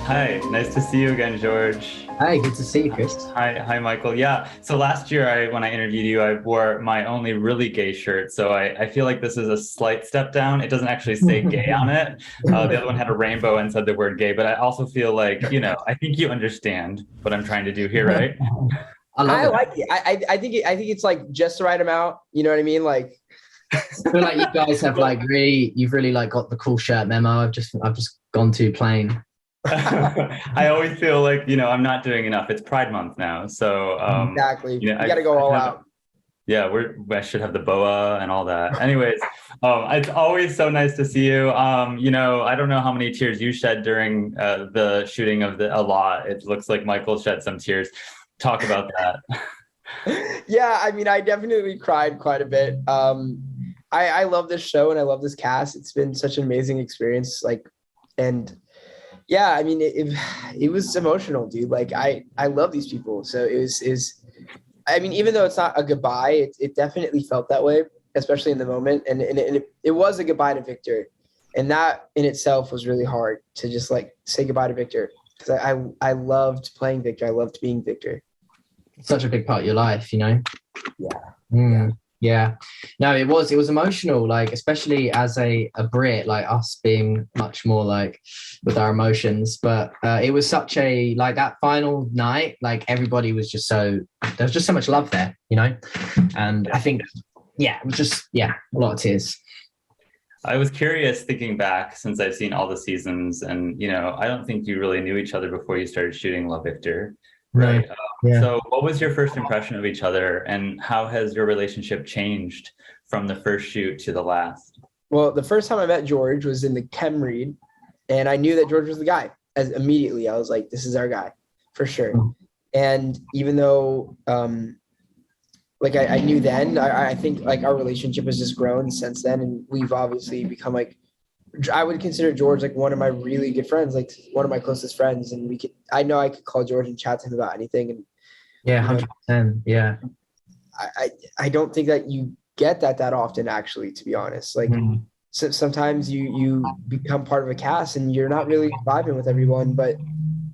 Hi, nice to see you again, George. Hi, good to see you, Chris. Hi, Michael. Yeah, so last year when I interviewed you, I wore my only really gay shirt. So I feel like this is a slight step down. It doesn't actually say gay on it. The other one had a rainbow and said the word gay, but I also feel like, I think you understand what I'm trying to do here, right? I love I it. like it. I think it's like just the right amount. You know what I mean? Like, I feel like you guys have you've really like got the cool shirt memo. I've just gone too plain. I always feel like, I'm not doing enough. It's Pride Month now. So, exactly. You I got to go all have- out. Yeah, I should have the boa and all that. Anyways, it's always so nice to see you. I don't know how many tears you shed during the shooting of a lot. It looks like Michael shed some tears. Talk about that. Yeah, I mean, I definitely cried quite a bit. I love this show and I love this cast. It's been such an amazing experience. And yeah, I mean, it was emotional, dude. Like, I love these people. So I mean, even though it's not a goodbye, it definitely felt that way, especially in the moment. And it was a goodbye to Victor. And that in itself was really hard to just like say goodbye to Victor. Because I loved playing Victor. I loved being Victor. Such a big part of your life, Yeah. Yeah. No, it was emotional, like especially as a Brit, like us being much more like with our emotions. But it was such a like that final night, like everybody was just there was just so much love there, And I think it was just a lot of tears. I was curious thinking back since I've seen all the seasons, and I don't think you really knew each other before you started shooting La Victor, right? Yeah. So what was your first impression of each other, and how has your relationship changed from the first shoot to the last? Well, the first time I met George was in the chem read, and I knew that George was the guy. As immediately, I was like, "This is our guy, for sure." And even though, I knew then, I think like our relationship has just grown since then, and we've obviously become like, I would consider George like one of my really good friends, like one of my closest friends, and I know I could call George and chat to him about anything, and 100%. Yeah. I don't think that you get that often, actually, to be honest. Like, so sometimes you become part of a cast and you're not really vibing with everyone, but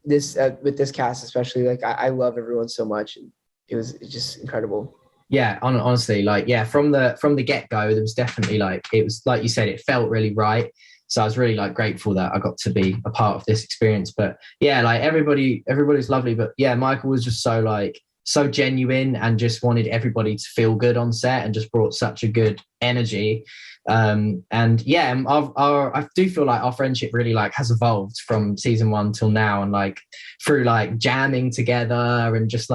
with this cast especially, like I love everyone so much, and it's just incredible. Yeah, honestly, from the get-go, there was definitely it was like you said, it felt really right. So I was really grateful that I got to be a part of this experience. But yeah, everybody's lovely. But yeah, Michael was just so genuine and just wanted everybody to feel good on set and just brought such a good energy. And yeah, I do feel like our friendship really has evolved from season 1 till now, and through jamming together and just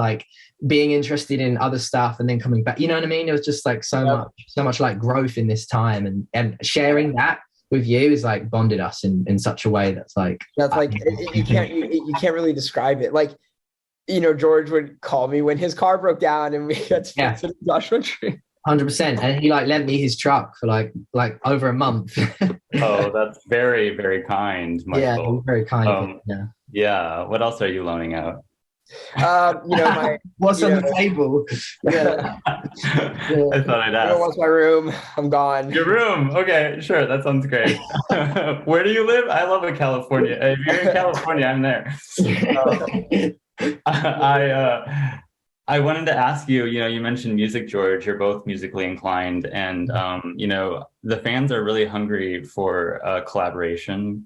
being interested in other stuff and then coming back. You know what I mean? It was just so much growth in this time, and sharing that with you is bonded us in such a way that's you can't really describe it. George would call me when his car broke down and we had to fix it in Joshua Tree. 100%. And he lent me his truck for over a month. Oh, that's very, very kind, Michael. Yeah, he was very kind. Yeah. What else are you loaning out? What's on the table? Yeah. I thought I'd ask. What's my room? I'm gone. Your room? Okay, sure. That sounds great. Where do you live? I love it, California. If you're in California, I'm there. I wanted to ask you. You mentioned music, George. You're both musically inclined, and the fans are really hungry for a collaboration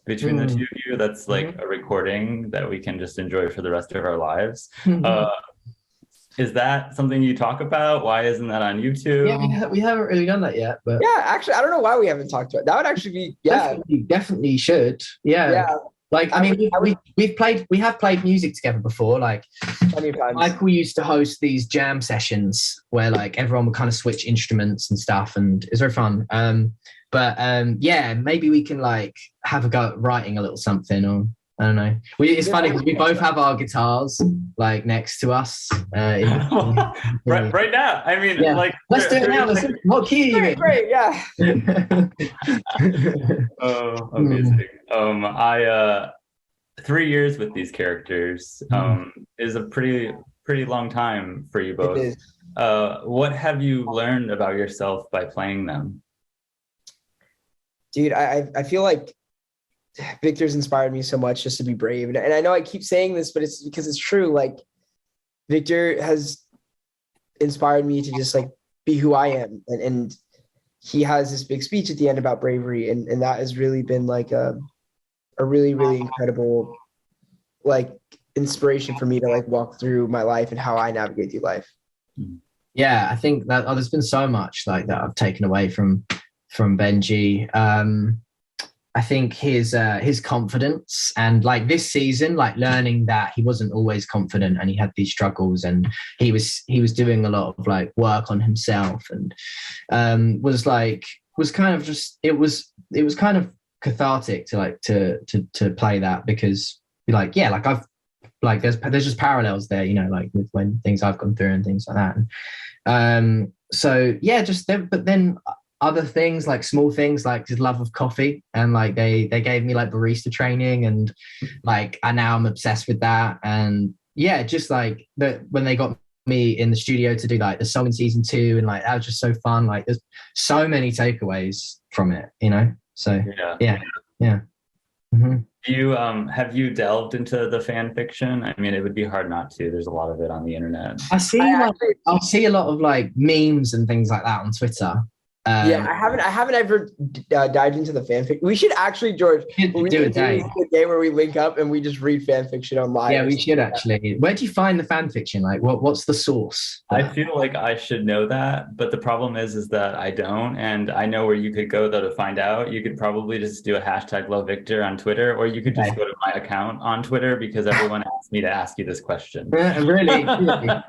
between the two of you. That's a recording that we can just enjoy for the rest of our lives. Is that something you talk about? Why isn't that on YouTube? Yeah, we haven't really done that yet. But yeah, actually, I don't know why we haven't talked about it. That would actually be definitely should. Yeah. We have played music together before. Plenty of times. Michael used to host these jam sessions where everyone would kind of switch instruments and stuff, and it's very fun. Yeah, maybe we can have a go at writing a little something, or I don't know. It's funny because we both have our guitars next to us. Right now. I mean, let's do it now. What key are you in? Great, yeah. Oh, amazing. 3 years with these characters is a pretty long time for you both. It is. What have you learned about yourself by playing them? Dude, I feel like Victor's inspired me so much just to be brave. And I know I keep saying this, but it's because it's true. Like Victor has inspired me to just like be who I am. And he has this big speech at the end about bravery. And that has really been like a really, really incredible like inspiration for me to like walk through my life and how I navigate through life. Yeah, I think that there's been so much like that I've taken away from Benji. I think his confidence, and like this season, like learning that he wasn't always confident and he had these struggles, and he was doing a lot of like work on himself, and was kind of just it was kind of cathartic to like to play that, because like I've like there's just parallels there, you know, like with when things I've gone through and things like that. So yeah, but then other things, like small things, like his love of coffee, and like they gave me like barista training, and like I'm obsessed with that. And yeah, just like when they got me in the studio to do like the song in season 2, and like that was just so fun. Like there's so many takeaways from it, you know. So yeah. Mm-hmm. Have you delved into the fan fiction? I mean, it would be hard not to. There's a lot of it on the internet. I'll see a lot of like memes and things like that on Twitter. Yeah, I haven't ever dived into the fanfic. We should actually, George, do a day where we link up and we just read fan fiction online. Yeah, we should actually. Where do you find the fan fiction? Like, what's the source? I feel like I should know that, but the problem is that I don't, and I know where you could go though to find out. You could probably just do a hashtag #LoveVictor on Twitter, or you could just go to my account on Twitter, because everyone asked me to ask you this question. Really? All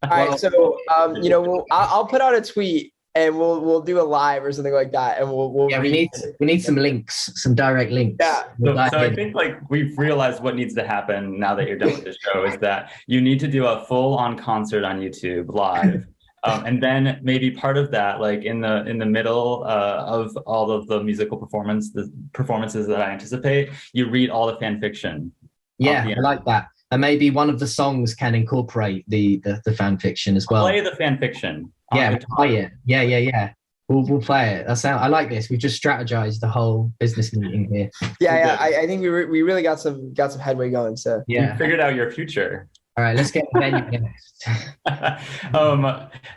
right, so you know, I'll put out a tweet. And we'll do a live or something like that, and we'll we need some links, some direct links. Yeah. So I think like we've realized what needs to happen now that you're done with the show is that you need to do a full-on concert on YouTube live, and then maybe part of that, like in the middle of all of the musical performances that I anticipate, you read all the fan fiction. Yeah, I like that. And maybe one of the songs can incorporate the fan fiction as well. Play the fan fiction. Yeah, we'll play it. Yeah. We'll play it. I like this. We've just strategized the whole business meeting here. Yeah. I think we really got some headway going. So yeah, you figured out your future. All right, let's get the venue next.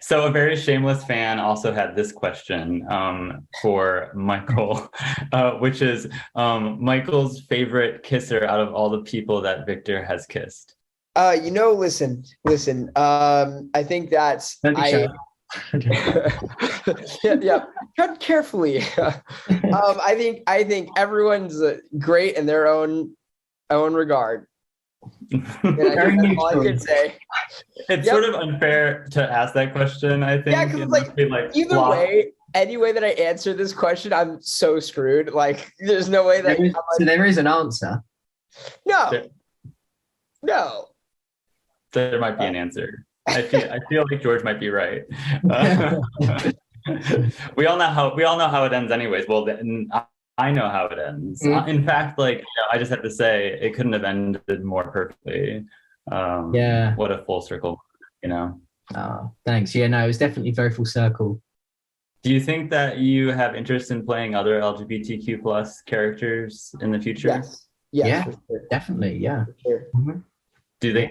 So a very shameless fan also had this question for Michael, which is Michael's favorite kisser out of all the people that Victor has kissed. You know, listen. I think that's yeah. Tread carefully. I think everyone's great in their own regard. And I think that's all I can say. It's sort of unfair to ask that question, I think. Yeah, because like either way, any way that I answer this question, I'm so screwed. Like, there's no way that so there is an answer. No. There might be an answer. I feel like George might be right. We all know how it ends, anyways. Well, I know how it ends. In fact, like I just have to say, it couldn't have ended more perfectly. Yeah. What a full circle, you know. Oh, thanks. Yeah, no, it was definitely very full circle. Do you think that you have interest in playing other LGBTQ plus characters in the future? Yes. Yeah, for sure. Definitely. Yeah. For sure. Mm-hmm.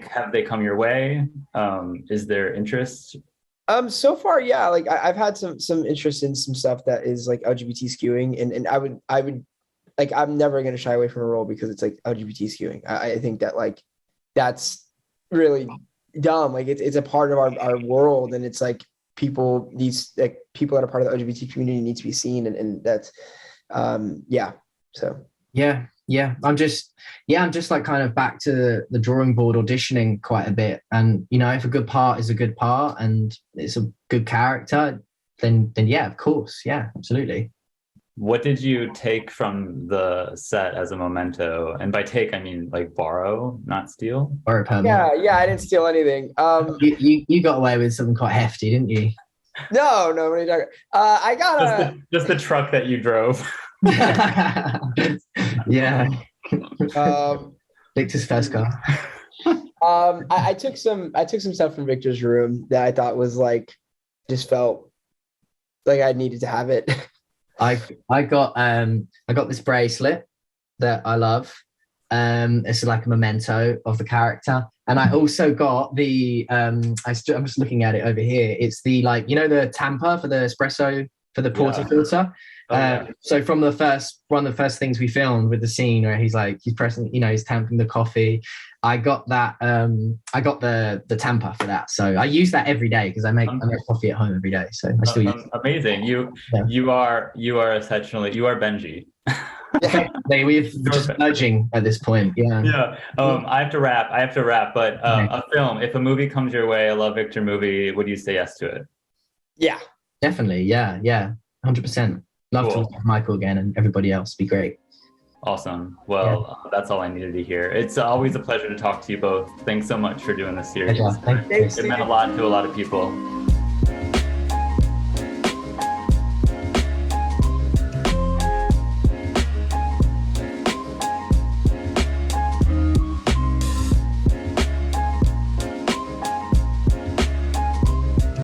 Have they come your way? Is there interest? So far, yeah. Like I've had some interest in some stuff that is like LGBT skewing, and I would like, I'm never gonna shy away from a role because it's like LGBT skewing. I think that like that's really dumb. Like it's a part of our world, and it's like people that are part of the LGBT community need to be seen, and that's yeah. So yeah. I'm just like kind of back to the drawing board, auditioning quite a bit. And, you know, if a good part is a good part and it's a good character, then yeah, of course. Yeah, absolutely. What did you take from the set as a memento? And by take, I mean like borrow, not steal. Borrow permanent. Yeah, I didn't steal anything. You got away with something quite hefty, didn't you? No, what are you talking? I got just the truck that you drove. Yeah. Victor's first car. I took some stuff from Victor's room that I thought was like, just felt like I needed to have it. I got this bracelet. that I love. It's like a memento of the character. And I also got the I'm just looking at it over here. It's the, like, you know, the tamper for the espresso for the porter filter. So from one of the first things we filmed with the scene where he's pressing, you know, he's tamping the coffee. I got that. I got the tamper for that. So I use that every day because I make coffee at home every day. So I still use it. Amazing. You are essentially, you are Benji. We're just merging at this point. Yeah. I have to wrap. But a film, if a movie comes your way, a Love Victor movie, would you say yes to it? Yeah, definitely. Yeah. 100%. Love to work with Michael again and everybody else. Be great. Awesome. Well, that's all I needed to hear. It's always a pleasure to talk to you both. Thanks so much for doing this series. Thanks. It meant a lot to a lot of people.